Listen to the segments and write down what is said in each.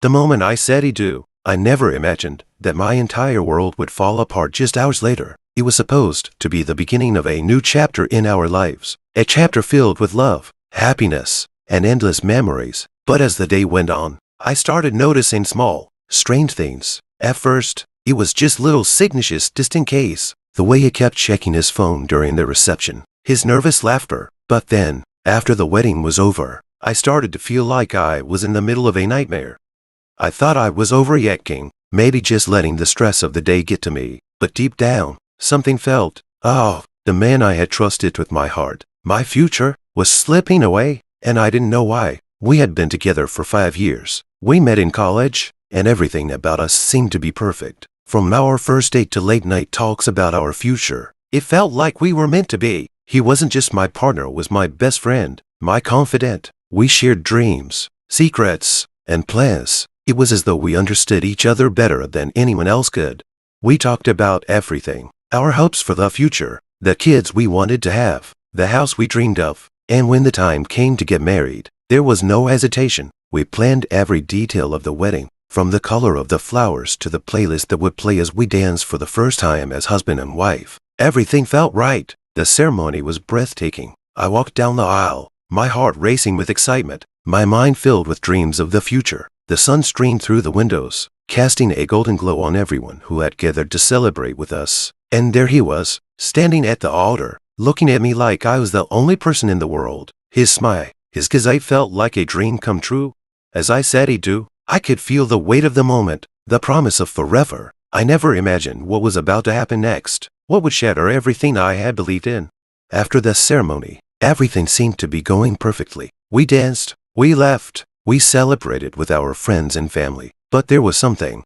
The moment I said I do, I never imagined that my entire world would fall apart just hours later. It was supposed to be the beginning of a new chapter in our lives, a chapter filled with love, happiness, and endless memories. But as the day went on, I started noticing small, strange things. At first, it was just little signatures just in case, the way he kept checking his phone during the reception, his nervous laughter. But then, after the wedding was over, I started to feel like I was in the middle of a nightmare. I thought I was overreacting, maybe just letting the stress of the day get to me, but deep down, something felt off. The man I had trusted with my heart, my future, was slipping away, and I didn't know why. We had been together for 5 years. We met in college, and everything about us seemed to be perfect. From our first date to late-night talks about our future, it felt like we were meant to be. He wasn't just my partner, was my best friend, my confidant. We shared dreams, secrets, and plans. It was as though we understood each other better than anyone else could. We talked about everything, our hopes for the future, the kids we wanted to have, the house we dreamed of. And when the time came to get married, there was no hesitation. We planned every detail of the wedding, from the color of the flowers to the playlist that would play as we danced for the first time as husband and wife. Everything felt right. The ceremony was breathtaking. I walked down the aisle, my heart racing with excitement, my mind filled with dreams of the future. The sun streamed through the windows, casting a golden glow on everyone who had gathered to celebrate with us. And there he was, standing at the altar, looking at me like I was the only person in the world. His smile, his gaze felt like a dream come true. As I said I do, I could feel the weight of the moment, the promise of forever. I never imagined what was about to happen next, what would shatter everything I had believed in. After the ceremony, everything seemed to be going perfectly. We danced, we laughed, we celebrated with our friends and family. But there was something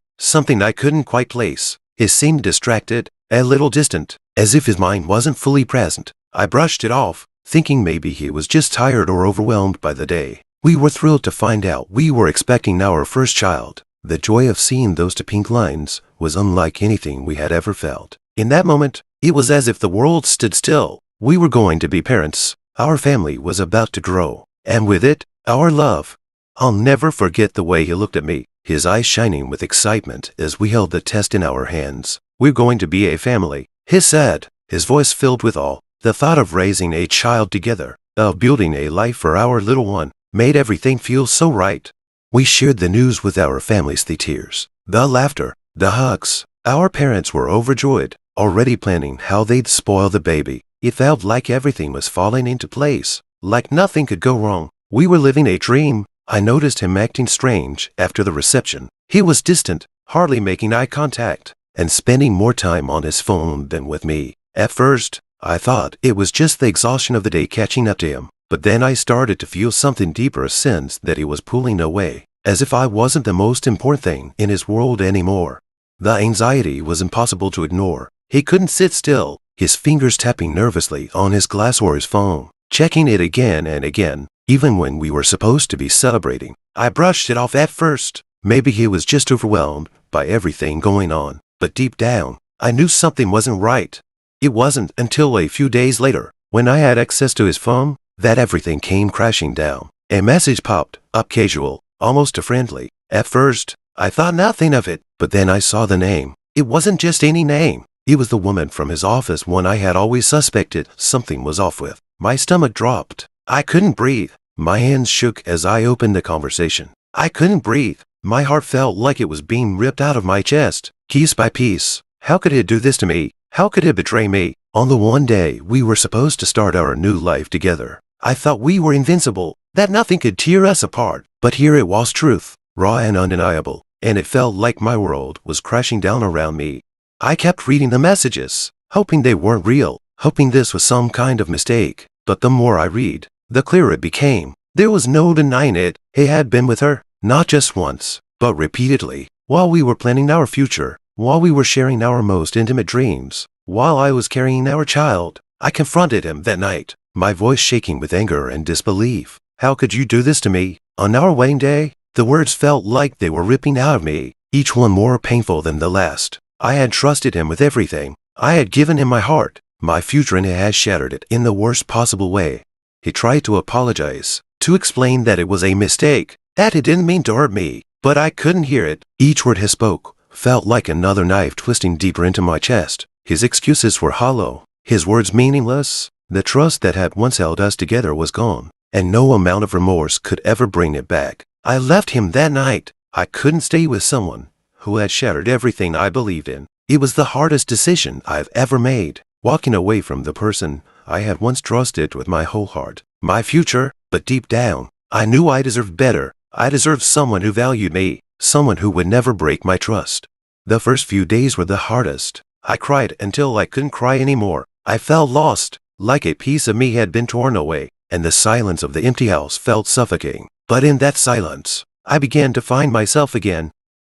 I couldn't quite place. He seemed distracted, a little distant, as if his mind wasn't fully present. I brushed it off, thinking maybe he was just tired or overwhelmed by the day. We were thrilled to find out we were expecting our first child. The joy of seeing those two pink lines was unlike anything we had ever felt. In that moment, it was as if the world stood still. We were going to be parents. Our family was about to grow. And with it, our love. I'll never forget the way he looked at me, his eyes shining with excitement as we held the test in our hands. "We're going to be a family," he said, his voice filled with awe. The thought of raising a child together, of building a life for our little one, made everything feel so right. We shared the news with our families, the tears, the laughter, the hugs. Our parents were overjoyed, already planning how they'd spoil the baby. It felt like everything was falling into place, like nothing could go wrong. We were living a dream. I noticed him acting strange after the reception. He was distant, hardly making eye contact, and spending more time on his phone than with me. At first, I thought it was just the exhaustion of the day catching up to him. But then I started to feel something deeper, a sense that he was pulling away, as if I wasn't the most important thing in his world anymore. The anxiety was impossible to ignore. He couldn't sit still, his fingers tapping nervously on his glass or his phone, checking it again and again, even when we were supposed to be celebrating. I brushed it off at first. Maybe he was just overwhelmed by everything going on. But deep down, I knew something wasn't right. It wasn't until a few days later, when I had access to his phone, that everything came crashing down. A message popped up, casual, almost friendly. At first, I thought nothing of it, but then I saw the name. It wasn't just any name. It was the woman from his office, one I had always suspected something was off with. My stomach dropped. I couldn't breathe. My hands shook as I opened the conversation. I couldn't breathe. My heart felt like it was being ripped out of my chest, piece by piece. How could he do this to me? How could he betray me? On the one day we were supposed to start our new life together, I thought we were invincible, that nothing could tear us apart. But here it was, truth, raw and undeniable, and it felt like my world was crashing down around me. I kept reading the messages, hoping they weren't real, hoping this was some kind of mistake. But the more I read, the clearer it became. There was no denying it. He had been with her, not just once, but repeatedly, while we were planning our future, while we were sharing our most intimate dreams, while I was carrying our child. I confronted him that night, my voice shaking with anger and disbelief. "How could you do this to me? On our wedding day?" The words felt like they were ripping out of me, each one more painful than the last. I had trusted him with everything. I had given him my heart, my future, and he had shattered it in the worst possible way. He tried to apologize, to explain that it was a mistake, that he didn't mean to hurt me. but I couldn't hear it. Each word he spoke felt like another knife twisting deeper into my chest. His excuses were hollow, his words meaningless. The trust that had once held us together was gone, and no amount of remorse could ever bring it back. I left him that night. I couldn't stay with someone who had shattered everything I believed in. It was the hardest decision I've ever made, walking away from the person I had once trusted with my whole heart, my future. But deep down, I knew I deserved better. I deserved someone who valued me, someone who would never break my trust. The first few days were the hardest. I cried until I couldn't cry anymore. I felt lost, like a piece of me had been torn away, and the silence of the empty house felt suffocating. But in that silence, I began to find myself again.